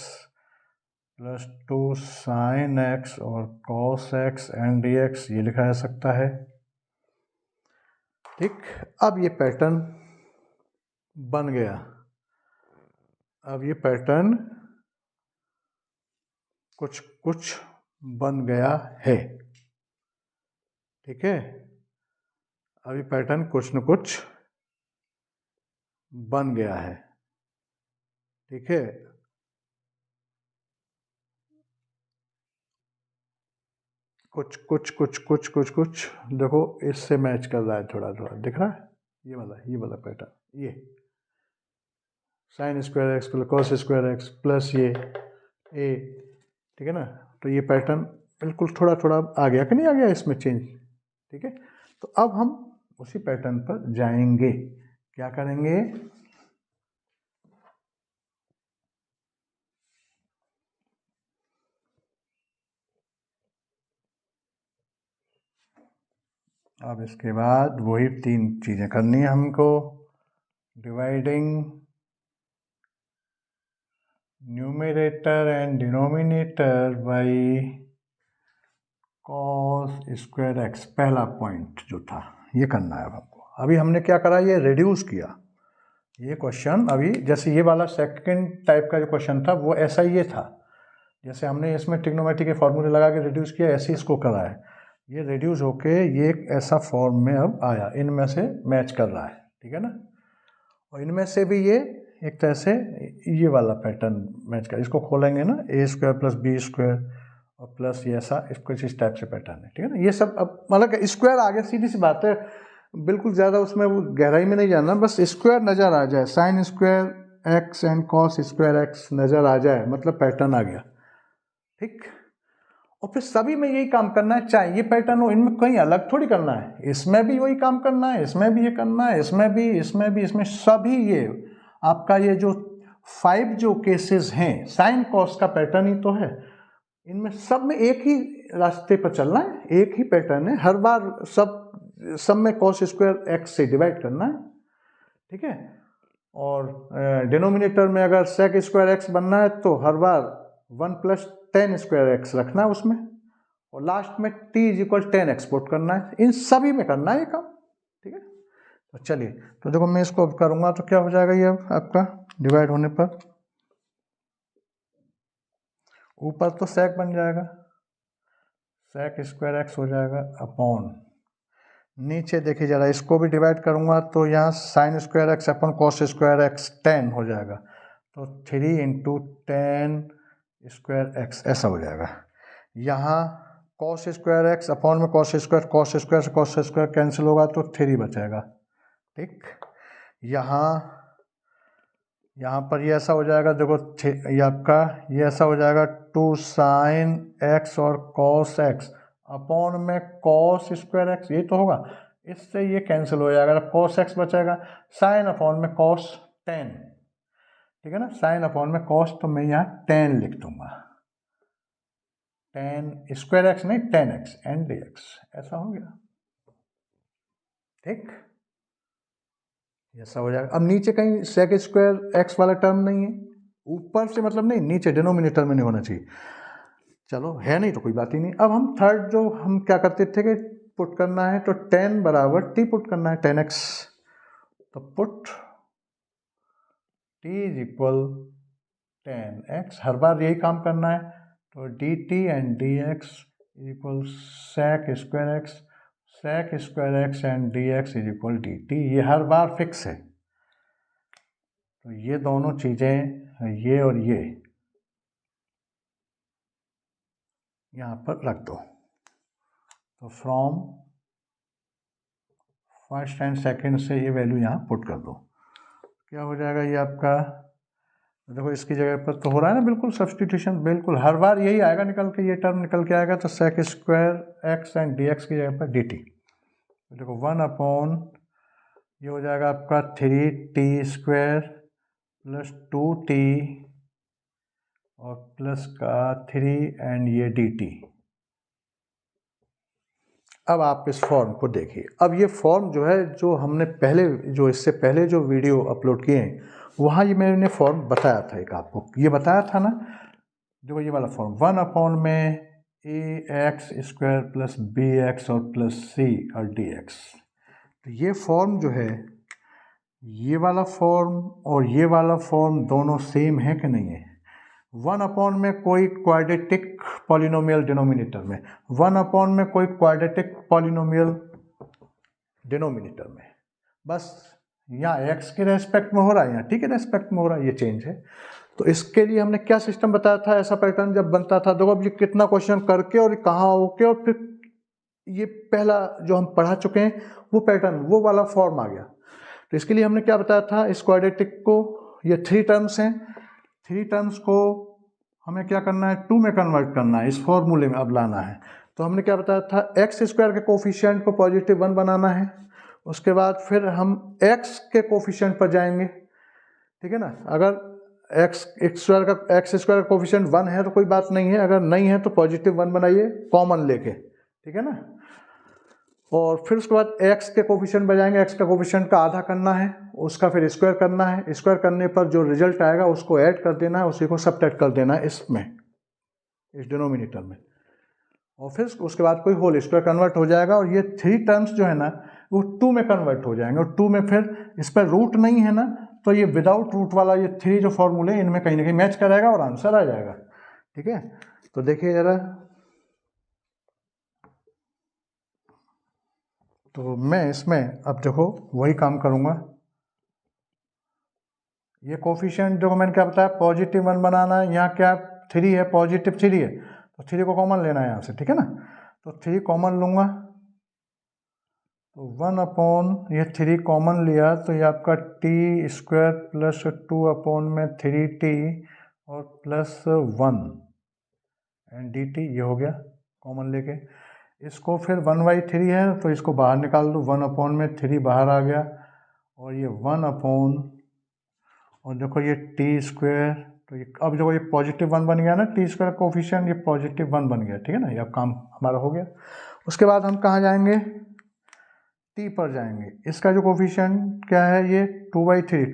plus 2 sine x और कॉस एक्स एंड dx ये लिखा जा सकता है। ठीक, अब ये पैटर्न बन गया। अब ये पैटर्न कुछ कुछ बन गया है। ठीक है, अभी पैटर्न कुछ न कुछ बन गया है। ठीक है, कुछ कुछ कुछ कुछ कुछ कुछ देखो इससे मैच कर रहा है, थोड़ा थोड़ा दिख रहा है। ये वाला पैटर्न, ये sign square x plus cos square x plus ये ए, ठीक है ना। तो ये पैटर्न बिल्कुल थोड़ा थोड़ा आ गया कि नहीं आ गया इसमें चेंज। ठीक है, तो अब हम उसी पैटर्न पर जाएंगे। क्या करेंगे? अब इसके बाद वही 3 चीज़ें करनी है हमको। Dividing numerator and denominator by cos square x, पहला पॉइंट जो था ये करना है अब हमको। अभी हमने क्या करा, ये रिड्यूस किया। ये क्वेश्चन अभी जैसे ये वाला सेकंड टाइप का जो क्वेश्चन था वो ऐसा ही ये था, जैसे हमने इसमें ट्रिग्नोमेट्री के फॉर्मूले लगा के रिड्यूस किया, ऐसे ही इसको करा है। ये रिड्यूस होके ये एक ऐसा फॉर्म में अब आया, इनमें से मैच कर रहा है। ठीक है ना, और इनमें से भी ये एक तरह से ये वाला पैटर्न मैच कर, इसको खोलेंगे ना, a² + b² और प्लस ये ऐसा, इसको इस टाइप से पैटर्न है। ठीक है ना, ये सब अब मतलब स्क्वायर आ गया, सीधी सी बात है, बिल्कुल ज़्यादा उसमें वो गहराई में नहीं जाना, बस स्क्वायर नज़र आ जाए, sign square x and cos square x नज़र आ जाए, मतलब पैटर्न आ गया। ठीक, और फिर सभी में यही काम करना है, चाहे ये पैटर्न हो, इनमें कहीं अलग थोड़ी करना है। इसमें भी वही काम करना है, इसमें भी ये करना है, इसमें भी, इसमें भी, इसमें सभी। ये आपका ये जो 5 जो केसेस हैं साइन कॉस का पैटर्न ही तो है, इनमें सब में एक ही रास्ते पर चलना है, एक ही पैटर्न है। हर बार सब में कॉस स्क्वायर एक्स से डिवाइड करना है। ठीक है, और डिनोमिनेटर में अगर सेक स्क्वायर एक्स बनना है तो हर बार 1 + tan स्क्वायर एक्स रखना है उसमें, और लास्ट में t = 10 एक्सपोर्ट करना है। इन सभी में करना है ये काम। ठीक है, तो चलिए, तो देखो मैं इसको अब करूँगा तो क्या हो जाएगा, ये अब आपका डिवाइड होने पर ऊपर तो सेक बन जाएगा, सेक स्क्वायर एक्स हो जाएगा अपॉन, नीचे देखिए जरा, इसको भी डिवाइड करूँगा तो यहाँ sign square x upon cos square x 10 हो जाएगा, तो 3 × 10 स्क्वायर एक्स ऐसा हो जाएगा। यहाँ कॉस स्क्वायर एक्स अपॉन में कॉस स्क्वायर से कॉस स्क्वायर कैंसिल होगा तो 3 बचेगा। ठीक, यहाँ पर ये ऐसा हो जाएगा, देखो ये आपका ये ऐसा हो जाएगा 2 साइन एक्स और कॉस एक्स अपॉन में कॉस स्क्वायर एक्स, ये तो होगा। इससे ये कैंसिल हो जाएगा, cos x बचेगा, साइन अपॉन में cos 10, ठीक है ना, साइन अपॉन में cos, तो मैं यहाँ 10 लिख दूंगा, 10 स्क्वायर एक्स नहीं 10x एंड dx, ऐसा हो गया, ठीक, ऐसा हो जाएगा। अब नीचे कहीं सेक स्क्वायर एक्स वाला टर्म नहीं है, ऊपर से मतलब नहीं, नीचे डिनोमिनेटर में नहीं होना चाहिए, चलो है नहीं तो कोई बात ही नहीं। अब हम थर्ड जो हम क्या करते थे कि पुट करना है तो 10 बराबर टी पुट करना है, 10x, तो put t is equal 10x, हर बार यही काम करना है, तो dt and dx equal sec square x, sec square x and dx is equal dt, ये हर बार फिक्स है। तो ये दोनों चीज़ें, ये और ये यहाँ पर रख दो, तो फ्रॉम फर्स्ट एंड सेकंड से ये वैल्यू यहाँ पुट कर दो, क्या हो जाएगा ये आपका, देखो इसकी जगह पर तो हो रहा है ना बिल्कुल सब्सटीट्यूशन, बिल्कुल हर बार यही आएगा निकल के, ये टर्म निकल के आएगा, तो sec square x and d x की जगह पर डी टी, तो देखो 1 अपॉन ये हो जाएगा आपका 3t स्क्वायर प्लस 2t और प्लस का 3 एंड ये डी टी। अब आप इस फॉर्म को देखिए, अब ये फॉर्म जो है, जो हमने पहले, जो इससे पहले जो वीडियो अपलोड किए हैं वहाँ ये मैंने फॉर्म बताया था, एक आपको ये बताया था ना, जो ये वाला फॉर्म 1 अपॉन में a x square plus b x और प्लस सी और डी एक्स, तो ये फॉर्म जो है, ये वाला फॉर्म और ये वाला फॉर्म दोनों सेम है कि नहीं है। 1 अपॉन में कोई क्वाड्रेटिक पॉलिनोमियल डिनोमिनेटर में, 1 अपॉन में कोई क्वाड्रेटिक पॉलिनोमियल डिनोमिनेटर में, बस यहाँ x के रेस्पेक्ट में हो रहा है, यहाँ t के रेस्पेक्ट में हो रहा है, ये चेंज है। तो इसके लिए हमने क्या सिस्टम बताया था, ऐसा पैटर्न जब बनता था, देखो अब ये कितना क्वेश्चन करके और कहाँ होके, और फिर ये पहला जो हम पढ़ा चुके हैं वो पैटर्न, वो वाला फॉर्म आ गया। तो इसके लिए हमने क्या बताया था, इस क्वाड्रेटिक को, ये 3 टर्म्स हैं, 3 टर्म्स को हमें क्या करना है, 2 में कन्वर्ट करना है, इस फॉर्मूले में अब लाना है। तो हमने क्या बताया था, एक्स स्क्वायर के कोफिशिएंट को पॉजिटिव 1 बनाना है, उसके बाद फिर हम x के कोफिशिएंट पर जाएंगे, ठीक है ना, अगर एक्स स्क्वायर का कोफिशिएंट 1 है तो कोई बात नहीं है, अगर नहीं है तो पॉजिटिव 1 बनाइए कॉमन लेके, ठीक है ना, और फिर उसके बाद x के कोफिशिएंट बजाएंगे, x का कोफिशिएंट का आधा करना है, उसका फिर स्क्वायर करना है, स्क्वायर करने पर जो रिजल्ट आएगा उसको ऐड कर देना है, उसी को सबट्रैक्ट कर देना है इसमें, इस डिनोमिनेटर में, और फिर उसके बाद कोई होल स्क्वायर कन्वर्ट हो जाएगा, और ये 3 टर्म्स जो है ना वो 2 में कन्वर्ट हो जाएंगे, और 2 में फिर इस पर रूट नहीं है ना, तो ये विदाउट रूट वाला ये 3 जो फॉर्मूले इनमें कहीं ना कहीं मैच कराएगा और आंसर आ जाएगा, ठीक है। तो देखिए जरा, तो मैं इसमें अब देखो वही काम करूँगा, ये कोफिशिएंट जो मैंने क्या बताया, पॉजिटिव 1 बनाना है, यहाँ क्या 3 है, पॉजिटिव 3 है, तो 3 को कॉमन लेना है यहाँ से, ठीक है ना, तो 3 कॉमन लूँगा, तो 1 अपॉन ये 3 कॉमन लिया, तो ये आपका टी स्क्वायर प्लस 2 अपॉन में 3t और प्लस 1 एंड dt, ये हो गया कॉमन लेके। इसको फिर 1/3 है तो इसको बाहर निकाल दो, 1 अपॉन में 3 बाहर आ गया, और ये 1 अपॉन, और देखो ये टी स्क्वायर, तो ये अब देखो ये पॉजिटिव 1 बन गया ना, टी स्क्वायर कोफिशिएंट ये पॉजिटिव 1 बन गया, ठीक है ना, ये अब काम हमारा हो गया। उसके बाद हम कहाँ जाएंगे, टी पर जाएंगे, इसका जो कोफिशिएंट क्या है, ये 2/3,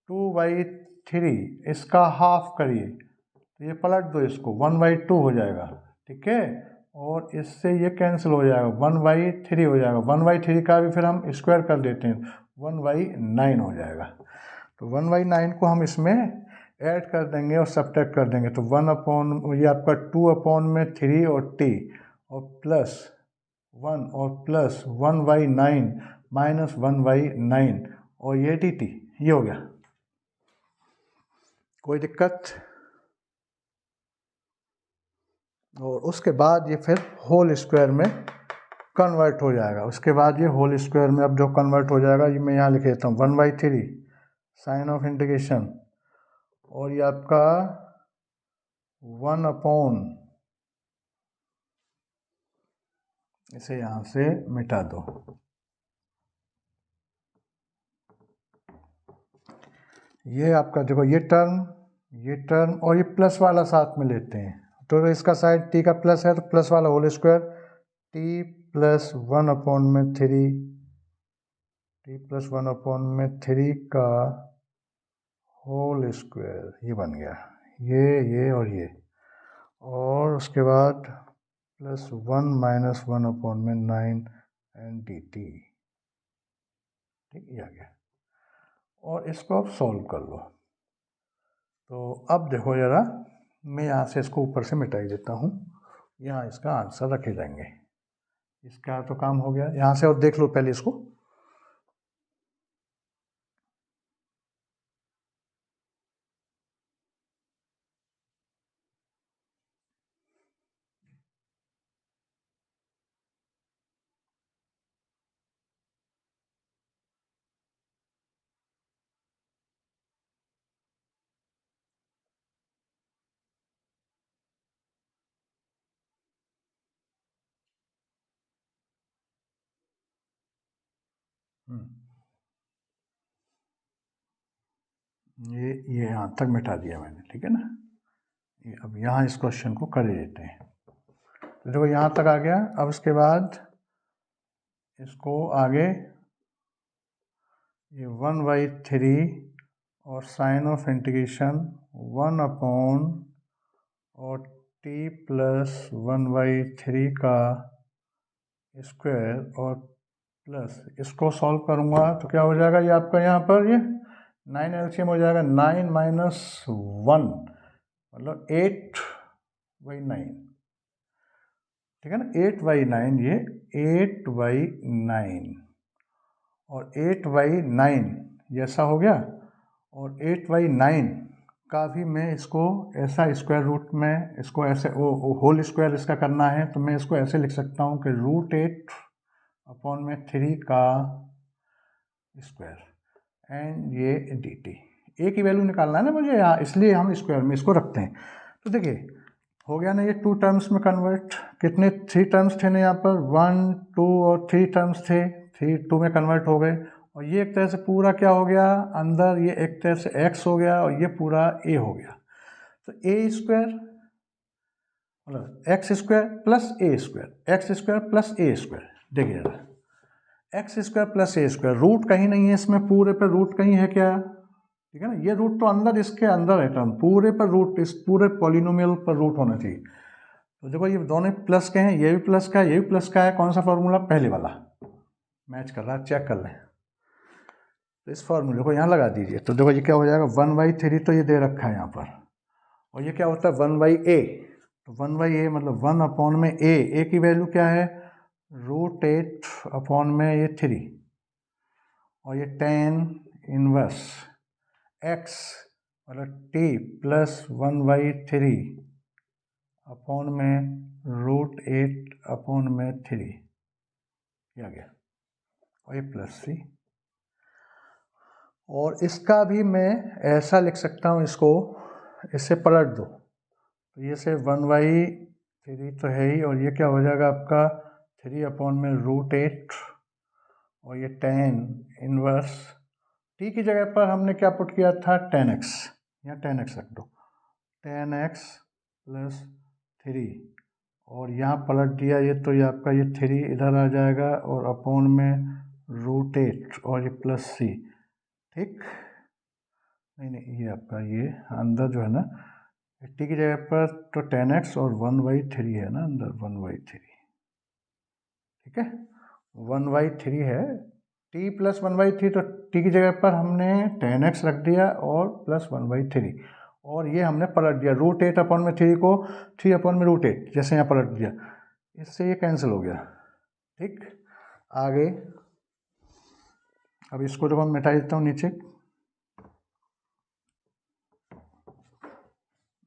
2/3 इसका हाफ करिए, तो ये पलट दो, इसको 1/2 हो जाएगा, ठीक है, और इससे ये कैंसिल हो जाएगा, 1/3 हो जाएगा, 1/3 का भी फिर हम स्क्वायर कर देते हैं, 1/9 हो जाएगा, तो 1/9 को हम इसमें ऐड कर देंगे और सब्ट्रैक्ट कर देंगे, तो 1 अपॉन ये आपका 2 अपॉन में 3 और टी और प्लस 1 और प्लस 1/9 माइनस 1/9 और ये dt, ये हो गया, कोई दिक्कत। और उसके बाद ये फिर होल स्क्वायर में कन्वर्ट हो जाएगा, उसके बाद ये होल स्क्वायर में अब जो कन्वर्ट हो जाएगा, ये मैं यहाँ लिख देता हूँ 1/3 साइन ऑफ इंटीग्रेशन, और ये आपका 1 अपॉन इसे यहाँ से मिटा दो। ये आपका देखो ये टर्म और ये प्लस वाला साथ में लेते हैं, तो इसका साइड टी का प्लस है तो प्लस वाला whole square t plus 1/3 t plus 1/3 का होल स्क्वायर, ये बन गया ये और उसके बाद plus 1 minus 1/9 and d t. ठीक, ये आ गया। और इसको अब सॉल्व कर लो। तो अब देखो ज़रा, मैं यहाँ से इसको ऊपर से मिटा ही देता हूँ, यहाँ इसका आंसर रखे जाएंगे। इसका तो काम हो गया। यहाँ से और देख लो पहले इसको। ये यहाँ तक मिटा दिया मैंने, ठीक है ना। ये अब यहाँ इस क्वेश्चन को कर देते हैं। तो देखो यहाँ तक आ गया। अब उसके बाद इसको आगे ये 1/3 और साइन ऑफ इंटीग्रेशन 1 और t प्लस 1/3 का स्क्वायर और प्लस इसको सॉल्व करूँगा तो क्या हो जाएगा, ये आपका यहाँ पर ये 9 एलसीएम हो जाएगा। 9 माइनस 1 मतलब 8/9, ठीक है ना। 8/9, ये 8/9 और 8/9 ये ऐसा हो गया। और 8/9 का भी मैं इसको ऐसा स्क्वायर रूट में इसको ऐसे होल स्क्वायर इसका करना है, तो मैं इसको ऐसे लिख सकता हूँ कि √8/3 का स्क्वायर एंड ये डी टी। ए की वैल्यू निकालना है ना मुझे यहाँ, इसलिए हम स्क्वायर में इसको रखते हैं। तो देखिए हो गया ना ये 2 टर्म्स में कन्वर्ट। कितने 3 टर्म्स थे ना यहाँ पर, 1 2 और 3 टर्म्स थे, 3 2 में कन्वर्ट हो गए। और ये एक तरह से पूरा क्या हो गया अंदर, ये एक तरह से x हो गया और ये पूरा a हो गया। तो a स्क्वायर मतलब एक्स स्क्वायर प्लस ए स्क्वायर, एक्स स्क्वायर प्लस ए स्क्वायर। देखिए जरा, एक्स स्क्वायर प्लस ए स्क्वायर, रूट कहीं नहीं है इसमें, पूरे पर रूट कहीं है क्या, ठीक है ना। ये रूट तो अंदर इसके अंदर है टर्म, पूरे पर रूट, इस पूरे पॉलिनोमियल पर रूट होना चाहिए। तो देखो ये दोनों प्लस के हैं, ये भी प्लस का है, ये भी प्लस का है। कौन सा फॉर्मूला, पहले वाला मैच कर रहा है, चेक कर लें। तो इस फॉर्मूले को यहाँ लगा दीजिए। तो देखो ये क्या हो जाएगा, 1/3 तो ये दे रखा है यहाँ पर, और ये क्या होता है 1/a। तो 1/a मतलब 1/a, ए की वैल्यू क्या है √8 में ये 3, और ये tan इनवर्स x मतलब t प्लस 1/3 में √8/3 आ गया, और ये प्लस c। और इसका भी मैं ऐसा लिख सकता हूँ, इसको इससे पलट दो तो ये से 1/3 तो है ही, और ये क्या हो जाएगा आपका 3 में √8, और ये tan इनवर्स t की जगह पर हमने क्या पुट किया था tan x, यहाँ tan x रख दो, tan x प्लस 3, और यहाँ पलट दिया ये तो ये आपका ये 3 इधर आ जाएगा और अपॉन में √8 और ये प्लस c। ठीक, नहीं ये आपका ये अंदर जो है ना टी की जगह पर तो tan x और 1/3 है ना अंदर 1/3, ठीक है 1/3 है। t प्लस 1/3 तो t की जगह पर हमने tan x रख दिया और प्लस 1/3, और ये हमने पलट दिया √8/3 को 3 में √8 जैसे यहाँ पलट दिया, इससे ये कैंसिल हो गया। ठीक, आगे अब इसको जब मैं मिटा देता हूँ नीचे,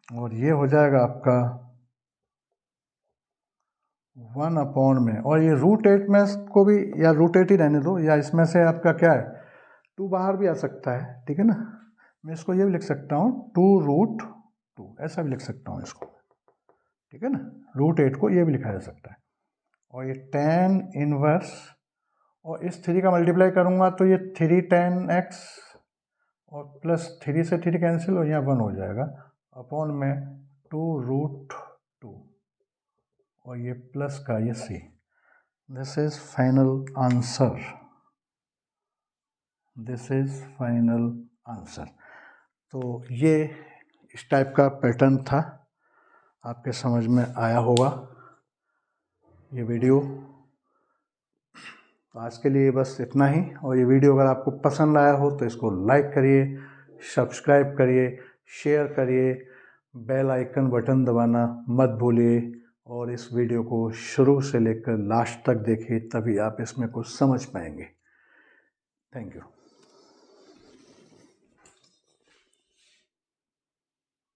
और ये हो जाएगा आपका 1 में, और ये √8 में को भी या √8 ही रहने दो, या इसमें से आपका क्या है 2 बाहर भी आ सकता है, ठीक है ना। मैं इसको ये भी लिख सकता हूँ 2√2, ऐसा भी लिख सकता हूँ इसको, ठीक है ना। √8 को ये भी लिखा जा सकता है। और ये tan इनवर्स, और इस 3 का मल्टीप्लाई करूँगा तो ये 3 tan x और प्लस 3 से 3 कैंसिल और यहाँ 1 हो जाएगा, अपॉन में 2√2 और ये प्लस का ये c। This is final answer, this is final answer. तो ये इस टाइप का पैटर्न था, आपके समझ में आया होगा ये वीडियो। तो आज के लिए बस इतना ही, और ये वीडियो अगर आपको पसंद आया हो तो इसको लाइक करिए, सब्सक्राइब करिए, शेयर करिए, बेल आइकन बटन दबाना मत भूलिए, और इस वीडियो को शुरू से लेकर लास्ट तक देखिए, तभी आप इसमें कुछ समझ पाएंगे। Thank you.